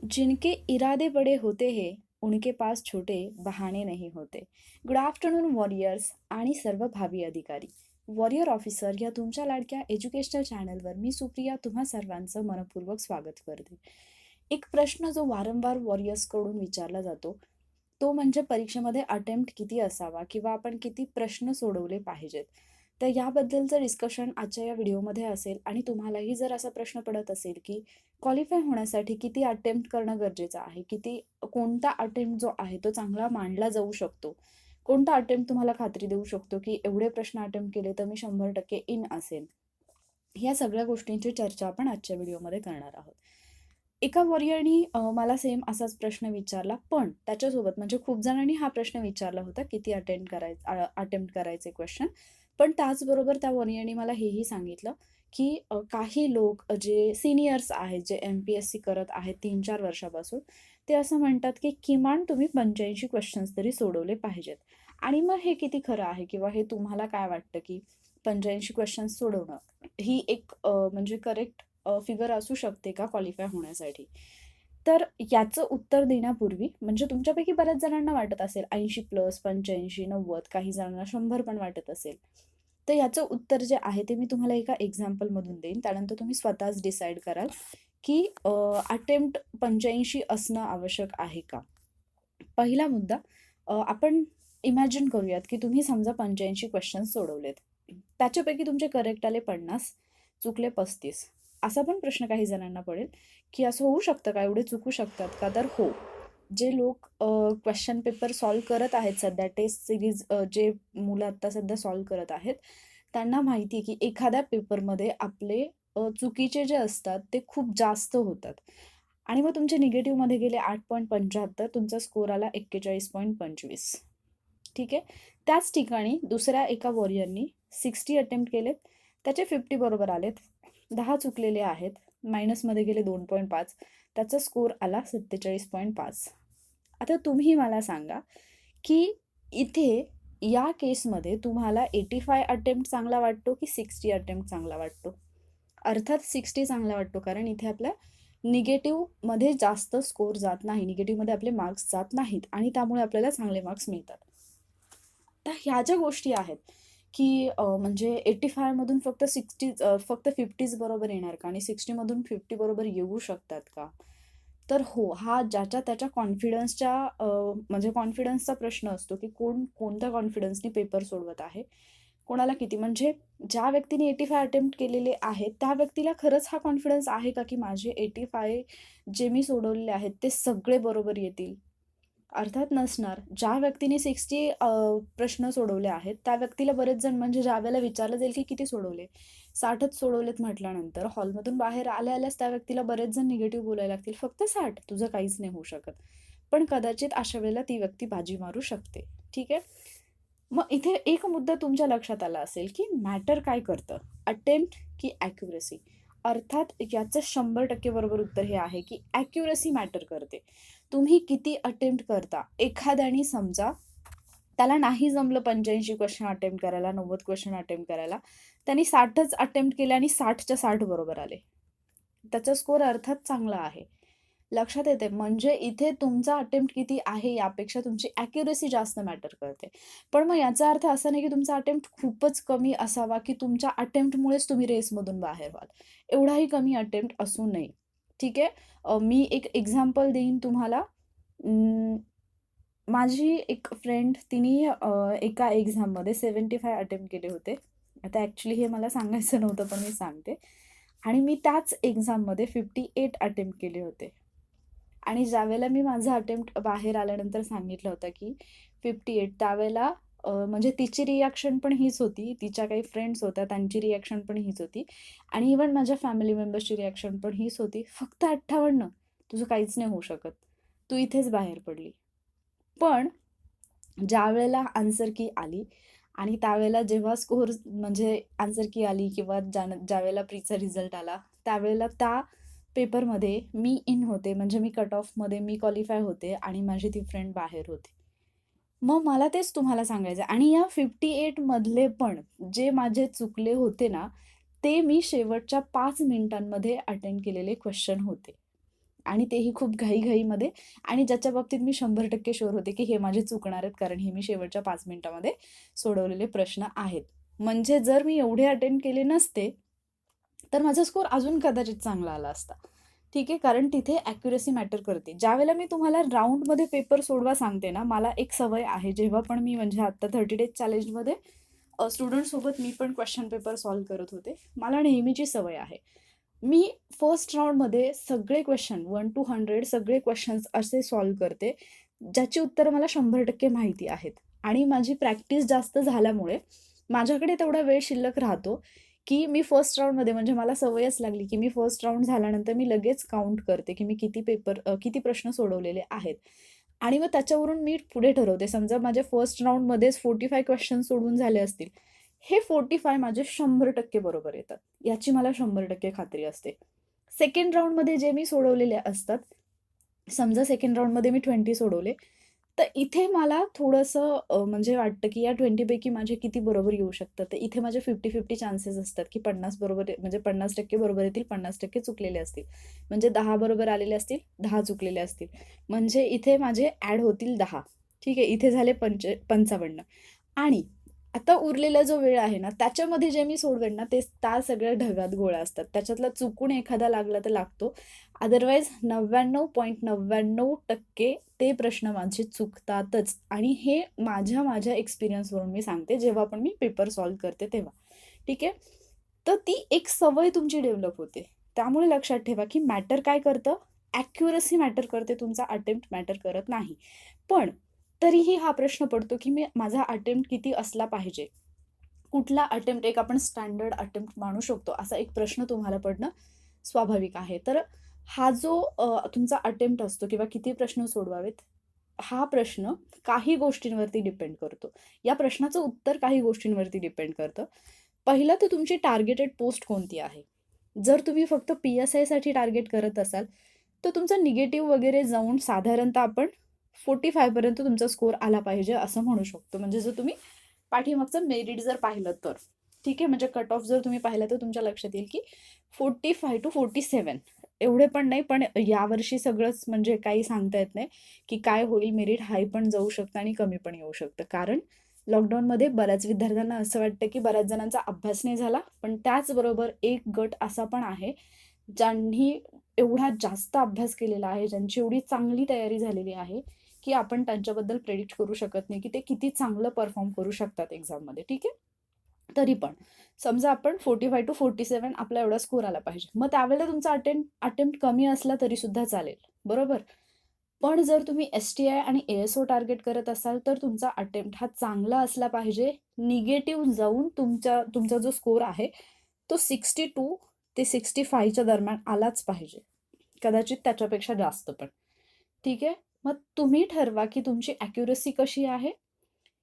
जिनके इरादे बड़े होते हैं, उनके पास छोटे बहाने नहीं होते. गुड आफ्टरनून वॉरियर्स आणि सर्व भावी अधिकारी. वॉरियर ऑफिसर या तुमच्या लाडक्या एज्युकेशनल चॅनलवर मी सुप्रिया तुम्हा सर्वांचं मनपूर्वक स्वागत करते. एक प्रश्न जो वारंवार वॉरियर्सकडून विचारला जातो, तो म्हणजे परीक्षेमध्ये अटेम्प्ट किती असावा किंवा आपण किती प्रश्न सोडवले पाहिजेत. तर याबद्दलचं डिस्कशन आजच्या या व्हिडिओमध्ये असेल आणि तुम्हालाही जर असा प्रश्न पडत असेल की क्वालिफाय होण्यासाठी किती अटेम्प्ट करणं गरजेचं आहे, कोणता अटेम्प्ट जो आहे तो चांगला मानला जाऊ शकतो, कोणता अटेम्प्ट तुम्हाला खात्री देऊ शकतो की एवढे प्रश्न अटेम्प्ट केले तर मी 100% इन असेन. ह्या सगळ्या गोष्टींची चर्चा आपण आजच्या व्हिडिओमध्ये करणार आहोत. एका वॉरियरनी मला सेम असाच प्रश्न विचारला, पण त्याच्यासोबत म्हणजे खूप जणांनी हा प्रश्न विचारला होता किती अटेम्प्ट करायचे क्वेश्चन. पण त्याचबरोबर त्या वॉरियरनी मला हेही सांगितलं की काही लोक जे सीनियर्स आहेत, जे MPSC करत आहेत 3-4 वर्षापासून, ते असं म्हणतात की किमान तुम्ही 85 क्वेश्चन्स तरी सोडवले पाहिजेत. आणि मग हे किती खरं आहे किंवा हे तुम्हाला काय वाटतं की 85 क्वेश्चन्स सोडवणं ही एक म्हणजे करेक्ट फिगर असू शकते का क्वालिफाय होण्यासाठी? तर याचं उत्तर देण्यापूर्वी म्हणजे तुमच्यापैकी बऱ्याच जणांना वाटत असेल 80 प्लस, 85, 90, काही जणांना 100 पण वाटत असेल. तर याचं उत्तर जे आहे ते मी तुम्हाला एका एक्झाम्पलमधून देईन. त्यानंतर तुम्ही स्वतःच डिसाईड कराल की अटेम्प्ट 85 असणं आवश्यक आहे का? पहिला मुद्दा, आपण इमॅजिन करूयात की तुम्ही समजा 85 क्वेश्चन्स सोडवलेत. त्याच्यापैकी तुमचे करेक्ट आले 50, चुकले 35. असा पण प्रश्न काही जणांना पडेल की असं होऊ शकतं का? एवढे चुकू शकतात का? तर हो. जे लोक क्वेश्चन पेपर सॉल्व्ह करत आहेत सध्या, टेस्ट सीरीज जे मुलं आत्ता सध्या सॉल्व्ह करत आहेत, त्यांना माहिती आहे की एखाद्या पेपरमध्ये आपले चुकीचे जे असतात ते खूप जास्त होतात. आणि मग तुमचे निगेटिव्हमध्ये गेले 8.75, तुमचा स्कोर आला 41.25. ठीक आहे. त्याच ठिकाणी दुसऱ्या एका वॉरियरनी 60 अटेम्प्ट केलेत, त्याचे 50 बरोबर आलेत, 10 चुकलेले आहेत, मायनसमध्ये गेले 2.5, त्याचा स्कोर आला 47.5. आता तुम्ही मला सांगा की इथे या केसमध्ये तुम्हाला 85 अटेम्प्ट चांगला वाटतो की 60 अटेम्प्ट चांगला वाटतो? अर्थात 60 चांगला वाटतो, कारण इथे आपल्या निगेटिव्हमध्ये जास्त स्कोर जात नाही, निगेटिव्हमध्ये आपले मार्क्स जात नाहीत आणि त्यामुळे आपल्याला चांगले मार्क्स मिळतात. तर ह्या ज्या गोष्टी आहेत की म्हणजे 85 मधून फक्त 50च बरोबर येणार का आणि 60 मधून 50 बरोबर येऊ शकतात का? तर हो, हा ज्याच्या त्याच्या म्हणजे कॉन्फिडन्सचा प्रश्न असतो की कोण कोणत्या कॉन्फिडन्सनी पेपर सोडवत आहे, कोणाला किती. म्हणजे ज्या व्यक्तीने 85 अटेम्प्ट केलेले आहेत, त्या व्यक्तीला खरंच हा कॉन्फिडन्स आहे का की माझे 85 जे मी सोडवलेले आहेत ते सगळे बरोबर येतील? अर्थात नसणार. ज्या व्यक्तीने 60 प्रश्न सोडवले आहेत, त्या व्यक्तीला बरेच जण म्हणजे ज्यावेळेला विचारलं जाईल की किती सोडवले? 60च सोडवलेत म्हटल्यानंतर हॉलमधून बाहेर आल्या-आल्याच त्या व्यक्तीला बरेच जण निगेटिव्ह बोलायला लागतील. फक्त 60, तुझं काहीच नाही होऊ शकत. पण कदाचित अशा वेळेला ती व्यक्ती बाजी मारू शकते. ठीक आहे? मग इथे एक मुद्दा तुमच्या लक्षात आला असेल की मॅटर काय करतं? अटेम्प्ट की ॲक्युरसी? अर्थात याचं 100% बरोबर उत्तर हे आहे की ॲक्युरसी मॅटर करते. तुम्ही किती अटेम्प्ट करता? एखाद्याने समजा त्याला नाही जमलं 85 क्वेश्चन अटेम्प्ट करायला, 90 क्वेश्चन अटेम्प्ट करायला. त्याने 60च अटेम्प्ट केले आणि 60च्या 60 बरोबर आले. त्याचा स्कोर अर्थात चांगला आहे. लक्षात येते म्हणजे इथे तुमचा अटेम्प्ट किती आहे यापेक्षा तुमची ॲक्युरसी जास्त मॅटर करते. पण मग याचा अर्थ असा नाही की तुमचा अटेम्प्ट खूपच कमी असावा की तुमच्या अटेम्प्टमुळेच तुम्ही रेसमधून बाहेर व्हाल. एवढाही कमी अटेम्प्ट असू नये. ठीक आहे? मी एक एक्झाम्पल देईन तुम्हाला. माझी एक फ्रेंड तिने एका एक्झाममध्ये 75 अटेम्प्ट केले होते. आता ॲक्चुअली हे मला सांगायचं नव्हतं, पण मी सांगते. आणि मी त्याच एक्झाममध्ये 58 अटेम्प्ट केले होते. आणि ज्यावेळेला मी माझा अटेम्प्ट बाहेर आल्यानंतर सांगितलं होतं की 58, त्यावेळेला म्हणजे तिची रिॲक्शन पण हीच होती. तिच्या काही फ्रेंड्स होत्या, त्यांची रिॲक्शन पण हीच होती. आणि इव्हन माझ्या फॅमिली मेंबर्सची रिॲक्शन पण हीच होती. "फक्त 58, तुझं काहीच नाही होऊ शकत. तू इथेच बाहेर पडली." पण ज्यावेळेला आन्सर की आली आणि त्यावेळेला जेव्हा स्कोर म्हणजे आन्सर की आली किंवा ज्यावेळेला प्रीचा रिझल्ट आला, त्यावेळेला त्या पेपरमध्ये मी इन होते, म्हणजे मी कट ऑफमध्ये मी क्वालिफाय होते आणि माझी ती फ्रेंड बाहेर होती. मग मला तेच तुम्हाला सांगायचं आहे आणि या 58 मधले पण जे माझे चुकले होते ना, ते मी शेवटच्या 5 मिनिटांमध्ये अटेंड केलेले क्वेश्चन होते. आणि तेही खूप घाईघाईमध्ये, आणि ज्याच्या बाबतीत मी 100% शुअर होते की हे माझे चुकणार आहेत, कारण हे मी शेवटच्या 5 मिनिटामध्ये सोडवलेले प्रश्न आहेत. म्हणजे जर मी एवढे अटेम्प्ट केले नसते, तर माझा स्कोर अजून कदाचित चांगला आला असता. ठीक आहे, कारण तिथे ॲक्युरसी मॅटर करते. ज्यावेळेला मी तुम्हाला राउंडमध्ये पेपर सोडवा सांगते ना, मला एक सवय आहे, जेव्हा पण मी म्हणजे आता 30 डेज चॅलेंजमध्ये स्टुडंटसोबत मी पण क्वेश्चन पेपर सॉल्व्ह करत होते. मला नेहमीची सवय आहे. मी फर्स्ट राउंडमध्ये सगळे क्वेश्चन 1 to 100 सगळे क्वेश्चन्स असे सॉल्व्ह करते, ज्याची उत्तरं मला 100% माहिती आहेत. आणि माझी प्रॅक्टिस जास्त झाल्यामुळे माझ्याकडे तेवढा वेळ शिल्लक राहतो, की मी फर्स्ट राउंडमध्ये म्हणजे मला सवयच लागली, की मी फर्स्ट राउंड झाल्यानंतर मी लगेच काउंट करते, की मी किती प्रश्न सोडवलेले आहेत. आणि मग त्याच्यावरून मी पुढे ठरवते. समजा माझे फर्स्ट राउंडमध्येच 45 क्वेश्चन सोडवून झाले असतील, हे 45 माझे 100% बरोबर येतात. याची मला 100% खात्री असते. सेकंड राउंडमध्ये जे मी सोडवलेले असतात, समजा सेकंड राउंडमध्ये मी 20 सोडवले, तर इथे मला थोडंसं म्हणजे वाटतं, की या 20 पैकी माझे किती बरोबर येऊ शकतात. तर इथे माझे 50-50 चान्सेस असतात, की 50 बरोबर म्हणजे 50% बरोबर येतील, 50% चुकलेले असतील. म्हणजे 10 बरोबर आलेले असतील, 10 चुकलेले असतील. म्हणजे इथे माझे ॲड होतील 10. ठीक आहे. इथे झाले 55. आणि आता उरलेला जो वेळ आहे ना, त्याच्यामध्ये जे मी सोडवेन ना, ते त्या सगळ्या ढगात गोळ्या असतात. त्याच्यातला चुकून एखादा लागला तर लागतो. अदरवाईज 99.99% ते प्रश्न माझे चुकतातच. आणि हे माझ्या एक्सपिरियन्सवरून मी सांगते, जेव्हा पण मी पेपर सॉल्व्ह करते तेव्हा. ठीक आहे. तर ती एक सवय तुमची डेव्हलप होते. त्यामुळे लक्षात ठेवा, की मॅटर काय करतं? ॲक्युरसी मॅटर करते, तुमचा अटेम्प्ट मॅटर करत नाही. पण तरीही हा प्रश्न पडतो, की माझा अटेम्प्ट किती असला पाहिजे? कुठला अटेम्प्ट एक आपण स्टँडर्ड अटेम्प्ट मानू शकतो, असा एक प्रश्न तुम्हाला पडणं स्वाभाविक आहे. तर हा जो तुमचा अटेम्प्ट असतो किंवा किती प्रश्न सोडवावेत, हा प्रश्न काही गोष्टींवरती डिपेंड करतो. या प्रश्नाचं उत्तर काही गोष्टींवरती डिपेंड करतं. पहिलं तर तुमची टार्गेटेड पोस्ट कोणती आहे? जर तुम्ही फक्त पी-एस-आयसाठी टार्गेट करत असाल, तर तुमचा निगेटिव्ह वगैरे जाऊन साधारणतः आपण 45 पर्यंत तुमचा स्कोर आला पाहिजे असं म्हणू शकतो. म्हणजे जर तुम्ही पाठीमागचं मेरिट जर पाहिलं तर. ठीक आहे. म्हणजे कट ऑफ जर तुम्ही पाहिला तर तुमच्या लक्षात येईल, की 45 to 47 एवढे पण नाही, पण यावर्षी सगळंच म्हणजे काही सांगता येत नाही, की काय होईल, मेरिट हाय पण जाऊ शकतं आणि कमी पण येऊ शकतं. कारण लॉकडाऊनमध्ये बऱ्याच विद्यार्थ्यांना असं वाटतं, की बऱ्याच जणांचा अभ्यास नाही झाला. पण त्याचबरोबर एक गट असा पण आहे, ज्यांनी एवढा जास्त अभ्यास केलेला आहे, ज्यांची एवढी चांगली तयारी झालेली आहे, की आपण त्यांच्याबद्दल प्रेडिक्ट करू शकत नाही, की ते किती चांगलं परफॉर्म करू शकतात एक्झाममध्ये. ठीक आहे. तरी पण समजा आपण 45 to 47 आपला एवढा स्कोर आला पाहिजे. मग त्यावेळेला तुमचा अटेम्प्ट कमी असला तरी सुद्धा चालेल. बरोबर? पण जर तुम्ही एस-टी-आय आणि ए-एस-ओ टार्गेट करत असाल, तर तुमचा अटेम्प्ट हा चांगला असला पाहिजे. निगेटिव्ह जाऊन तुमचा जो स्कोर आहे, तो 62 ते 65 च्या दरम्यान आलाच पाहिजे. कदाचित त्याच्यापेक्षा जास्त पण. ठीक आहे? मग तुम्ही ठरवा, की तुमची ॲक्युरसी कशी आहे.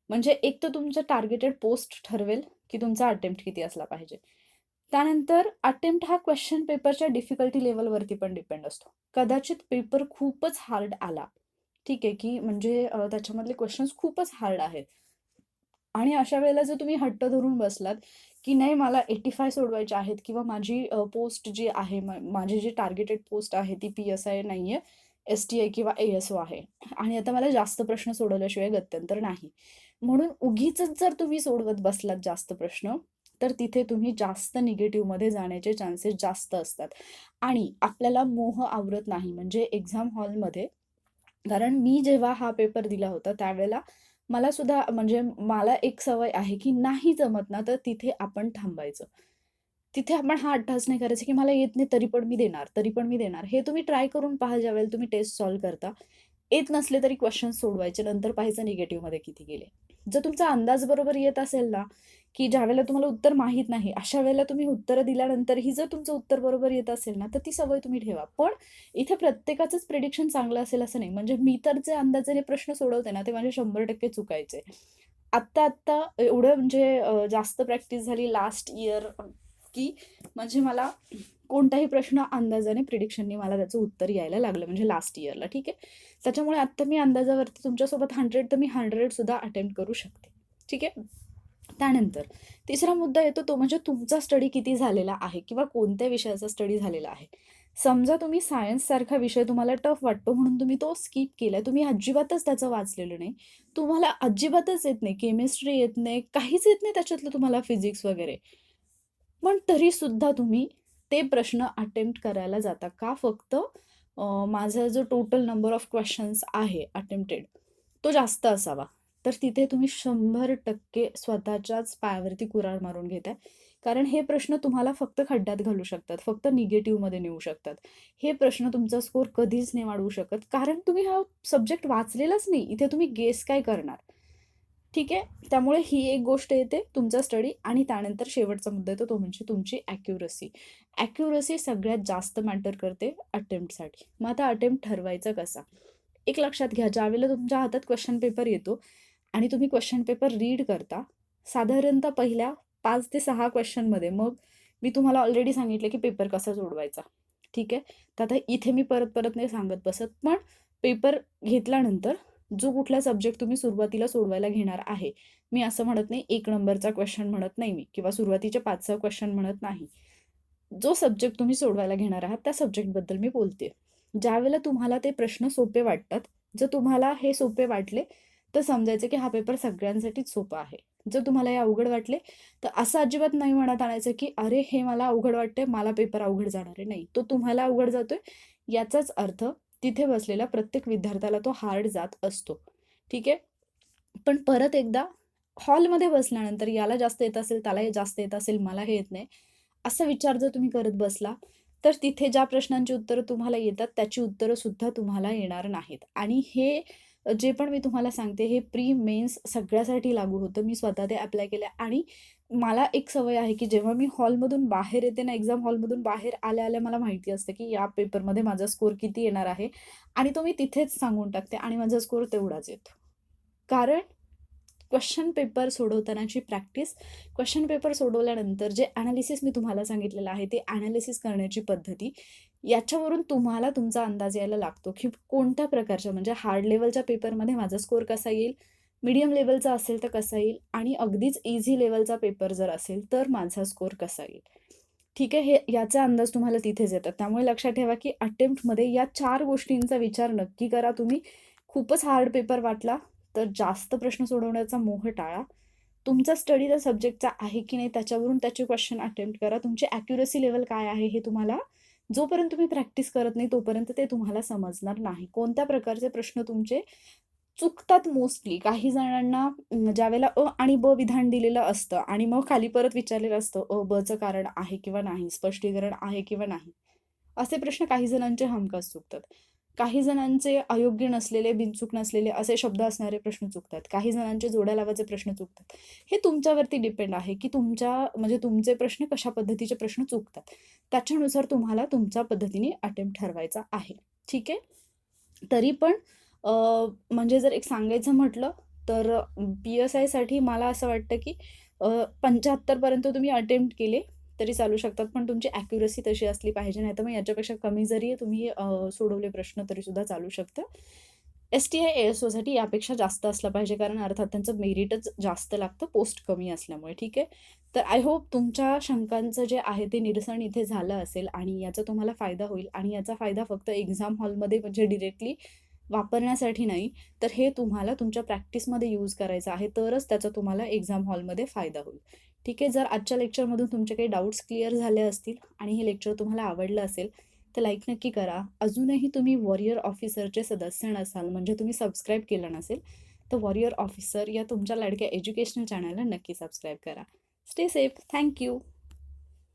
म्हणजे एक तर तुमचं टार्गेटेड पोस्ट ठरवेल, की तुमचा अटेम्प्ट किती असला पाहिजे. त्यानंतर अटेम्प्ट हा क्वेश्चन पेपरच्या डिफिकल्टी लेव्हलवरती पण डिपेंड असतो. कदाचित पेपर खूपच हार्ड आला, ठीक आहे, की म्हणजे त्याच्यामधले क्वेश्चन्स खूपच हार्ड आहेत. आणि अशा वेळेला जर तुम्ही हट्ट धरून बसलात, की नाही मला 85 सोडवायचे आहेत किंवा माझी पोस्ट जी आहे, माझी जी टार्गेटेड पोस्ट आहे ती पी-एस-आय नाहीये, एस-टी-आय किंवा ए-एस-ओ आहे आणि आता मला जास्त प्रश्न सोडवल्याशिवाय गत्यंतर नाही. म्हणून उगीचच जर तुम्ही सोडवत बसलात जास्त प्रश्न, तर तिथे तुम्ही जास्त निगेटिव्हमध्ये जाण्याचे चान्सेस जास्त असतात. आणि आपल्याला मोह आवरत नाही म्हणजे एक्झाम हॉलमध्ये. कारण मी जेव्हा हा पेपर दिला होता त्यावेळेला मला सुद्धा म्हणजे मला एक सवय आहे, की नाही जमत ना, तर तिथे आपण थांबायचं. तिथे आपण हा अट्टहास नाही करायचा, की मला येत नाही तरी पण मी देणार, तरी पण मी देणार. हे तुम्ही ट्राय करून पहा ज्यावेळेला तुम्ही टेस्ट सॉल्व्ह करता. येत नसले तरी क्वेश्चन्स सोडवायचे, नंतर पाहायचं निगेटिव्हमध्ये किती गेले. जर तुमचा अंदाज बरोबर येत असेल ना, की ज्यावेळेला तुम्हाला उत्तर माहीत नाही, अशा वेळेला तुम्ही उत्तरं दिल्यानंतरही जर तुमचं उत्तर बरोबर येत असेल ना, तर ती सवय तुम्ही ठेवा. पण इथे प्रत्येकाचंच प्रिडिक्शन चांगलं असेल असं नाही. म्हणजे मी तर जे अंदाजाने प्रश्न सोडवते ना, ते माझे 100% चुकायचे. आत्ता एवढं म्हणजे जास्त प्रॅक्टिस झाली लास्ट इयर, की म्हणजे मला कोणताही प्रश्न अंदाजाने प्रिडिक्शननी मला त्याचं उत्तर यायला लागलं म्हणजे लास्ट इयरला. ठीक आहे. त्याच्यामुळे आत्ता मी अंदाजावरती तुमच्यासोबत 100 तर मी 100 सुद्धा अटेम्प्ट करू शकते. ठीक आहे. त्यानंतर तिसरा मुद्दा येतो तो म्हणजे तुमचा स्टडी किती झालेला आहे किंवा कोणत्या विषयाचा स्टडी झालेला आहे. समजा तुम्ही सायन्ससारखा विषय तुम्हाला टफ वाटतो म्हणून तुम्ही तो स्किप केलाय. तुम्ही अजिबातच त्याचं वाचलेलं नाही. तुम्हाला अजिबातच येत नाही. केमिस्ट्री येत नाही, काहीच येत नाही त्याच्यातलं तुम्हाला फिजिक्स वगैरे. पण तरीसुद्धा तुम्ही ते प्रश्न अटेम्प्ट करायला जाता. का? फक्त माझा जो टोटल नंबर ऑफ क्वेशन्स आहे अटेम्प्टेड, तो जास्त असावा. तर तिथे तुम्ही 100% स्वतःच्याच पायावरती कुऱ्हाड मारून घेताय. कारण हे प्रश्न तुम्हाला फक्त खड्ड्यात घालू शकतात, फक्त निगेटिव्हमध्ये नेऊ शकतात. हे प्रश्न तुमचा स्कोर कधीच नाही वाढवू शकत, कारण तुम्ही हा सब्जेक्ट वाचलेलाच नाही. इथे तुम्ही गेस काय करणार? ठीक आहे? त्यामुळे ही एक गोष्ट येते, तुमचा स्टडी. आणि त्यानंतर शेवटचा मुद्दा येतो, तो म्हणजे तुमची ॲक्युरसी. ॲक्युरसी सगळ्यात जास्त मॅटर करते अटेम्प्टसाठी. मग आता अटेम्प्ट ठरवायचा कसा? एक लक्षात घ्या, ज्यावेळेला तुमच्या हातात क्वेश्चन पेपर येतो आणि तुम्ही क्वेश्चन पेपर रीड करता, साधारणतः पहिल्या 5 ते 6 क्वेश्चनमध्ये, मग मी तुम्हाला ऑलरेडी सांगितलं की पेपर कसा सोडवायचा. ठीक आहे? तर आता इथे मी परत नाही सांगत बसत, पण पेपर घेतल्यानंतर जो कुठला सब्जेक्ट तुम्ही सुरुवातीला सोडवायला घेणार आहे, मी असं म्हणत नाही 1 नंबरचा क्वेश्चन म्हणत नाही मी, किंवा सुरुवातीचे 5-6 क्वेश्चन म्हणत नाही. जो सब्जेक्ट तुम्ही सोडवायला घेणार आहात त्या सब्जेक्टबद्दल मी बोलते. ज्यावेळेला तुम्हाला ते प्रश्न सोपे वाटतात, जर तुम्हाला हे सोपे वाटले तर समजायचं की हा पेपर सगळ्यांसाठीच सोपा आहे. जर तुम्हाला हे अवघड वाटले तर असं अजिबात नाही म्हणत आणायचं की अरे हे मला अवघड वाटतंय, मला पेपर अवघड जाणार आहे. नाही, तो तुम्हाला अवघड जातोय याचाच अर्थ तिथे बसलेल्या प्रत्येक विद्यार्थ्याला तो हार्ड जात असतो. ठीक आहे? पण परत एकदा हॉलमध्ये बसल्यानंतर याला जास्त येत असेल, त्याला हे जास्त येत असेल, मला हे येत नाही, असा विचार जर तुम्ही करत बसला, तर तिथे ज्या प्रश्नांची उत्तरं तुम्हाला येतात, त्याची उत्तरं सुद्धा तुम्हाला येणार नाहीत. आणि हे जे पण मी तुम्हाला सांगते, हे प्री मेन्स सगळ्यासाठी लागू होतं. मी स्वतः ते अप्लाय केलं. आणि मला एक सवय आहे, की जेव्हा मी हॉलमधून बाहेर येते ना, एक्झाम हॉलमधून बाहेर आल्या-आल्या मला माहिती असतं, की या पेपरमध्ये माझा स्कोर किती येणार आहे, आणि तो मी तिथेच सांगून टाकते आणि माझा स्कोर तेवढाच येतो. कारण क्वेश्चन पेपर सोडवतानाची प्रॅक्टिस, क्वेश्चन पेपर सोडवल्यानंतर जे ॲनालिसिस मी तुम्हाला सांगितलेलं आहे, ते ॲनालिसिस करण्याची पद्धती, याच्यावरून तुम्हाला तुमचा अंदाज यायला लागतो, की कोणत्या प्रकारच्या, म्हणजे हार्ड लेव्हलच्या पेपरमध्ये माझा स्कोर कसा येईल, मीडियम लेव्हलचा असेल तर कसा येईल, आणि अगदीच इझी लेव्हलचा पेपर जर असेल तर माझा स्कोर कसा येईल. ठीक आहे? हे याचा अंदाज तुम्हाला तिथेच येतात. त्यामुळे लक्षात ठेवा, की अटेम्प्टमध्ये या 4 गोष्टींचा विचार नक्की करा तुम्ही. खूपच हार्ड पेपर वाटला तर जास्त प्रश्न सोडवण्याचा मोह टाळा. तुमचा स्टडी त्या सब्जेक्टचा आहे की नाही त्याच्यावरून त्याचे क्वेश्चन अटेम्प्ट करा. तुमची ॲक्युरसी लेव्हल काय आहे हे तुम्हाला, जोपर्यंत तुम्ही प्रॅक्टिस करत नाही तोपर्यंत ते तुम्हाला समजणार नाही. कोणत्या प्रकारचे प्रश्न तुमचे चुकतात मोस्टली. काही जणांना ज्यावेळेला अ आणि ब विधान दिलेलं असतं आणि मग खाली परत विचारलेलं असतं, बचं कारण आहे किंवा नाही, स्पष्टीकरण आहे किंवा नाही. असे प्रश्न काही जणांचे हमखास चुकतात. काही जणांचे अयोग्य नसलेले, बिनचूक नसलेले असे शब्द असणारे प्रश्न चुकतात. काही जणांचे जोड्या लावायचे प्रश्न चुकतात. हे तुमच्यावरती डिपेंड आहे, की म्हणजे तुमचे प्रश्न कशा पद्धतीचे प्रश्न चुकतात. त्याच्यानुसार तुम्हाला तुमच्या पद्धतीने अटेम्प्ट ठरवायचा आहे. ठीक आहे? तरी पण अ, म्हणजे जर एक सांगायचं म्हटलं तर पी-एस-आयसाठी मला असं वाटतं, की 75 पर्यंत तुम्ही अटेम्प्ट केले तरी चालू शकतात. पण तुमची ॲक्युरसी तशी असली पाहिजे. नाहीतर मग याच्यापेक्षा कमी जरी तुम्ही सोडवले प्रश्न तरीसुद्धा चालू शकतं. एस-टी-आय, ए-एस-ओसाठी यापेक्षा जास्त असलं पाहिजे, कारण अर्थात त्यांचं मेरिटच जास्त लागतं पोस्ट कमी असल्यामुळे. ठीक आहे? तर आय होप तुमच्या शंकांचं जे आहे ते निरसन इथे झालं असेल आणि याचा तुम्हाला फायदा होईल. आणि याचा फायदा फक्त एक्झाम हॉलमध्ये म्हणजे डिरेक्टली वापरण्यासाठी नाही, तर हे तुम्हाला तुमच्या प्रॅक्टिसमध्ये यूज करायचं आहे, तरच त्याचा तुम्हाला एक्झाम हॉलमध्ये फायदा होईल. ठीक आहे? जर आजच्या लेक्चरमधून तुमचे काही डाऊट्स क्लिअर झाले असतील आणि हे लेक्चर तुम्हाला आवडलं असेल, तर लाईक नक्की करा. अजूनही तुम्ही वॉरियर ऑफिसरचे सदस्य नसाल, म्हणजे तुम्ही सबस्क्राईब केलं नसेल, तर वॉरियर ऑफिसर या तुमच्या लाडक्या एज्युकेशनल चॅनलला नक्की सबस्क्राईब करा. Stay safe. Thank you.